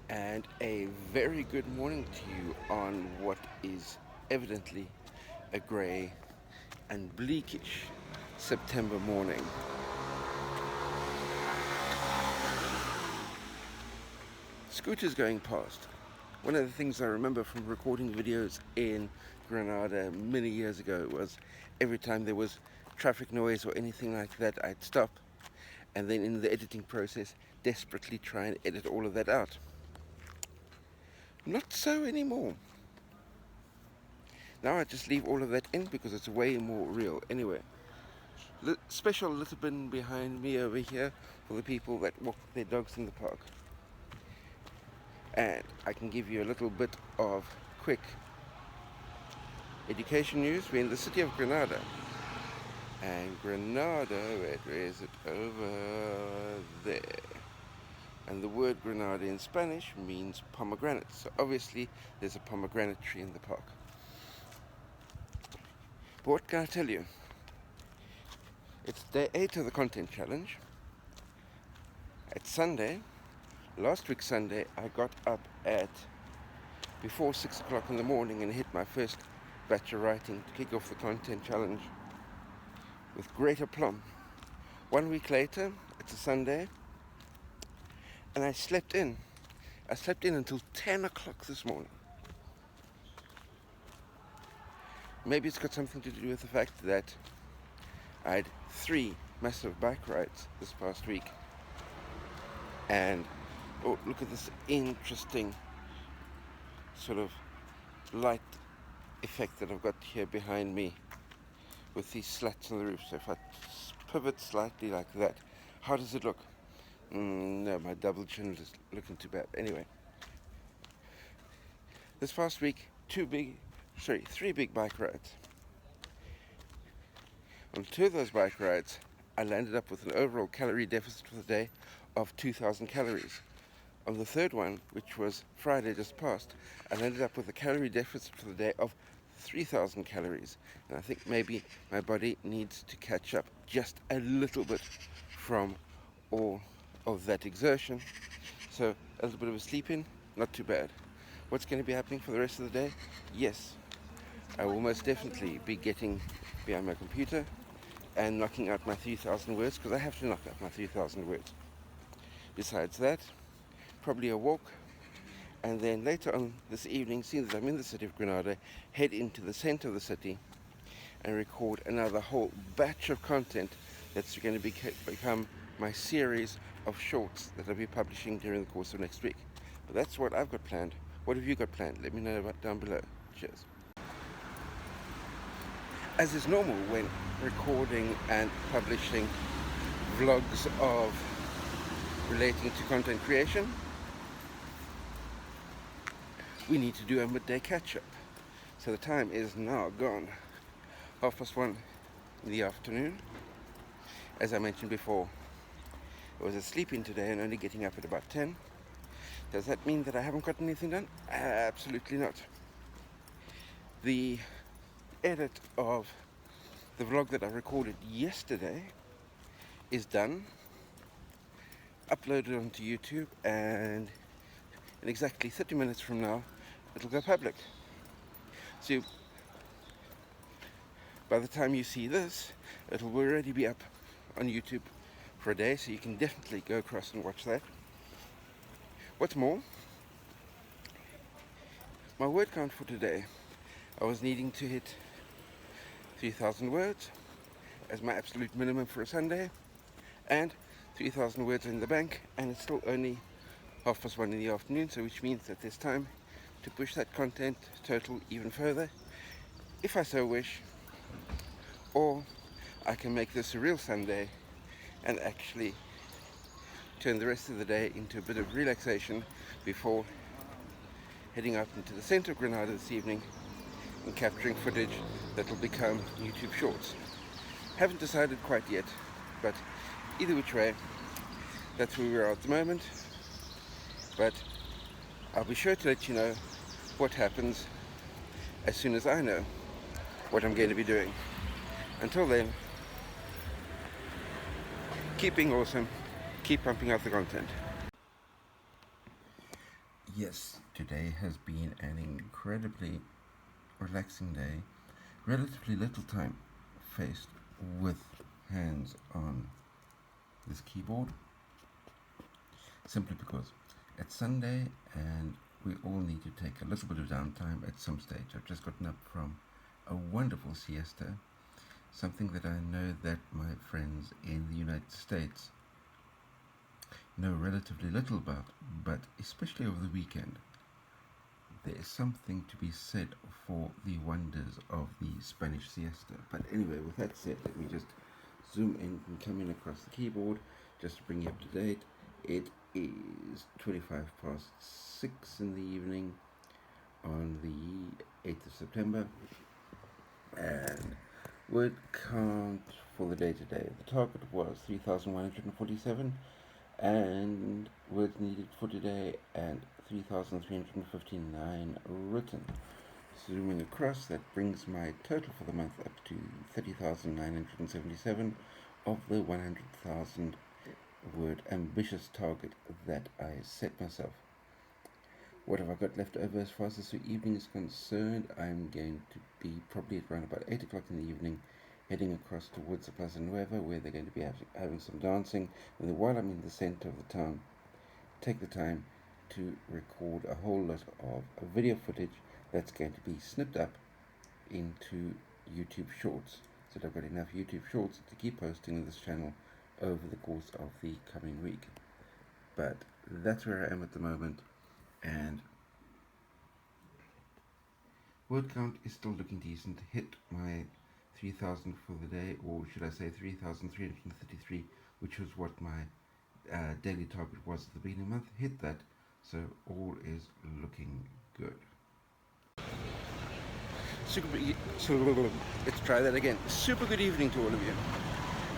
And a very good morning to you on what is evidently a grey and bleakish September morning. Scooters going past. One of the things I remember from recording videos in Granada many years ago was every time there was traffic noise or anything like that, I'd stop and then in the editing process desperately try and edit all of that out. Not so anymore. Now I just leave all of that in because it's way more real. Anyway, special little bin behind me over here for the people that walk their dogs in the park. And I can give you a little bit of quick education news. We're in the city of Granada. And Granada, where is it? Over there. And the word Granada in Spanish means pomegranate. So obviously there's a pomegranate tree in the park. But what can I tell you? It's day 8 of the content challenge. It's Sunday. Last week Sunday I got up at before 6 o'clock in the morning and hit my first batch of writing to kick off the content challenge with great aplomb. 1 week later, it's a Sunday, and I slept in. I slept in until 10 o'clock this morning. Maybe it's got something to do with the fact that I had 3 massive bike rides this past week. And oh, look at this interesting sort of light effect that I've got here behind me with these slats on the roof. So if I pivot slightly like that, how does it look? No, my double chin is looking too bad. Anyway, this past week, 3 big bike rides. On 2 of those bike rides, I landed up with an overall calorie deficit for the day of 2,000 calories. On the third one, which was Friday just past, I ended up with a calorie deficit for the day of 3,000 calories. And I think maybe my body needs to catch up just a little bit from all of that exertion. So a little bit of a sleep in, not too bad. What's going to be happening for the rest of the day? Yes, I will most definitely be getting behind my computer and knocking out my 3,000 words, because I have to knock out my 3,000 words. Besides that, probably a walk, and then later on this evening, seeing that I'm in the city of Granada, head into the center of the city and record another whole batch of content that's going to become my series of shorts that I'll be publishing during the course of next week. But that's what I've got planned. What have you got planned? Let me know about down below. Cheers. As is normal when recording and publishing vlogs of relating to content creation, we need to do a midday catch-up. So the time is now gone 1:30 in the afternoon. As I mentioned before, I was asleep in today and only getting up at about 10. Does that mean that I haven't got anything done? Absolutely not. The edit of the vlog that I recorded yesterday is done, uploaded onto YouTube, and in exactly 30 minutes from now it'll go public. So by the time you see this, it'll already be up on YouTube for a day, so you can definitely go across and watch that. What's more, my word count for today, I was needing to hit 3,000 words as my absolute minimum for a Sunday, and 3,000 words in the bank, and it's still only 1:30 in the afternoon, so which means that there's time to push that content total even further, if I so wish, or I can make this a real Sunday and actually turn the rest of the day into a bit of relaxation before heading out into the center of Granada this evening and capturing footage that will become YouTube shorts. Haven't decided quite yet, but either which way, that's where we are at the moment. But I'll be sure to let you know what happens as soon as I know what I'm going to be doing. Until then, keep being awesome, keep pumping out the content. Yes, today has been an incredibly relaxing day. Relatively little time faced with hands on this keyboard, simply because it's Sunday and we all need to take a little bit of downtime at some stage. I've just gotten up from a wonderful siesta, something that I know that my friends in the United States know relatively little about, but especially over the weekend, there is something to be said for the wonders of the Spanish siesta. But anyway, with that said, let me just zoom in and come in across the keyboard just to bring you up to date. It is 6:25 in the evening on the 8th of September, and word count for the day today. The target was 3,147, and words needed for today and 3,359 written. Zooming across, that brings my total for the month up to 30,977 of the 100,000 word ambitious target that I set myself. What have I got left over as far as this evening is concerned? I'm going to be probably at around about 8 o'clock in the evening, heading across towards the Plaza Nueva, where they're going to be having some dancing. And while I'm in the center of the town, take the time to record a whole lot of video footage that's going to be snipped up into YouTube Shorts. So that I've got enough YouTube Shorts to keep posting on this channel over the course of the coming week. But that's where I am at the moment, and word count is still looking decent. Hit my 3,000 for the day, or should I say 3,333, which was what my daily target was at the beginning of the month. Hit that, so all is looking good. Let's try that again. Super good evening to all of you.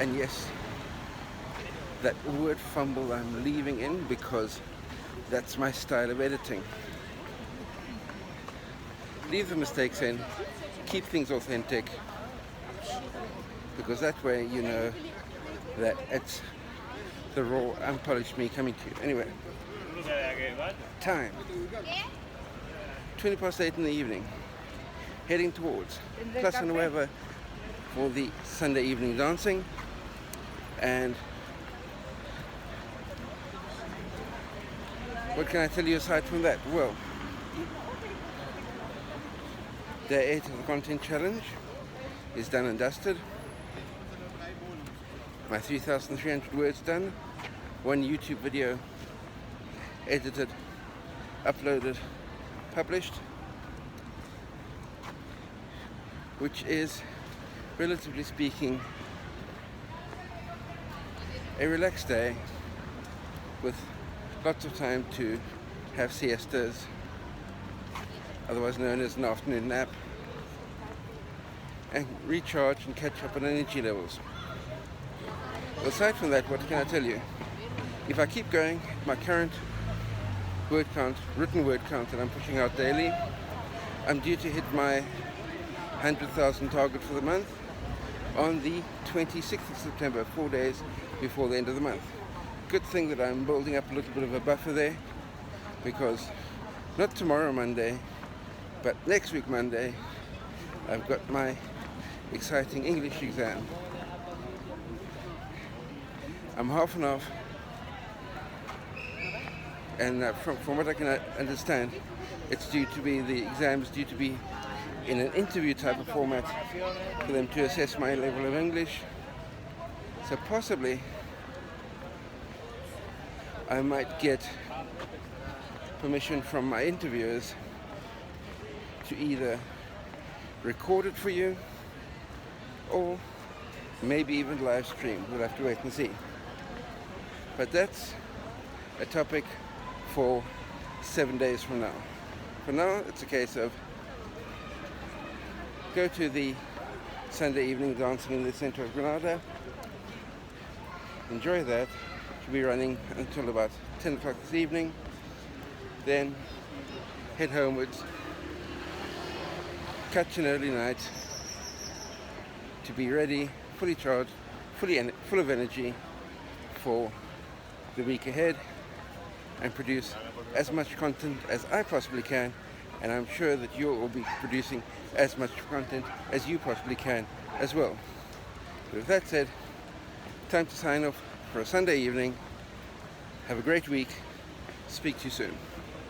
And yes, that word fumble I'm leaving in because that's my style of editing. Leave the mistakes in, keep things authentic, because that way you know that it's the raw, unpolished me coming to you. Anyway, time 8:20 in the evening, heading towards Plaza Nueva for the Sunday evening dancing. And what can I tell you aside from that? Well, day 8 of the content challenge is done and dusted. My 3,300 words done. One YouTube video edited, uploaded, published, which is, relatively speaking, a relaxed day with lots of time to have siestas, otherwise known as an afternoon nap, and recharge and catch up on energy levels. Aside from that, what can I tell you? If I keep going, my current word count, written word count that I'm pushing out daily, I'm due to hit my 100,000 target for the month on the 26th of September, 4 days before the end of the month. Good thing that I'm building up a little bit of a buffer there, because not tomorrow Monday, but next week Monday, I've got my exciting English exam. I'm half and half, and from what I can understand, the exam is due to be in an interview type of format for them to assess my level of English. So possibly I might get permission from my interviewers to either record it for you or maybe even live stream. We'll have to wait and see. But that's a topic for 7 days from now. For now, it's a case of go to the Sunday evening dancing in the center of Granada, enjoy that. Should be running until about 10 o'clock this evening, then head homewards, catch an early night to be ready, fully charged, full of energy for the week ahead, and produce as much content as I possibly can, and I'm sure that you'll all be producing as much content as you possibly can as well. With that said, time to sign off for a Sunday evening. Have a great week. Speak to you soon.